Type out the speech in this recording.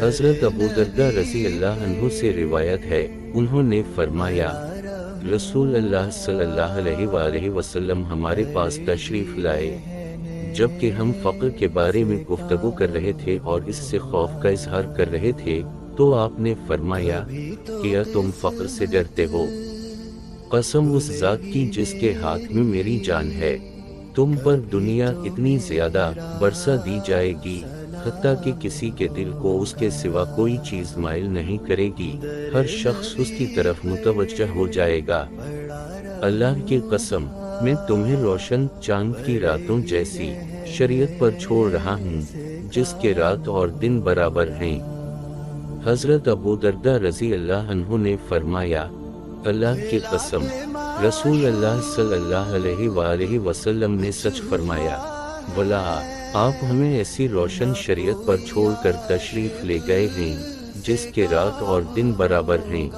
حضرت ابو دردہ رضی اللہ عنہ سے روایت ہے، انہوں نے فرمایا رسول اللہ صلی اللہ علیہ وآلہ وسلم ہمارے پاس تشریف لائے جبکہ ہم فقر کے بارے میں گفتگو کر رہے تھے اور اس سے خوف کا اظہار کر رہے تھے، تو آپ نے فرمایا کیا تم فقر سے ڈرتے ہو؟ قسم اس ذات کی جس کے ہاتھ میں میری جان ہے، تم پر دنیا اتنی زیادہ برسا دی جائے گی حتیٰ کہ کسی کے دل کو اس کے سوا کوئی چیز مائل نہیں کرے گی، ہر شخص اس کی طرف متوجہ ہو جائے گا۔ اللہ کی قسم، میں تمہیں روشن چاند کی راتوں جیسی شریعت پر چھوڑ رہا ہوں جس کے رات اور دن برابر ہیں۔ حضرت ابو دردہ رضی اللہ عنہ نے فرمایا اللہ کی قسم، رسول اللہ صلی اللہ علیہ وآلہ وسلم نے سچ فرمایا، بلا آپ ہمیں ایسی روشن شریعت پر چھوڑ کر تشریف لے گئے ہیں جس کے رات اور دن برابر ہیں۔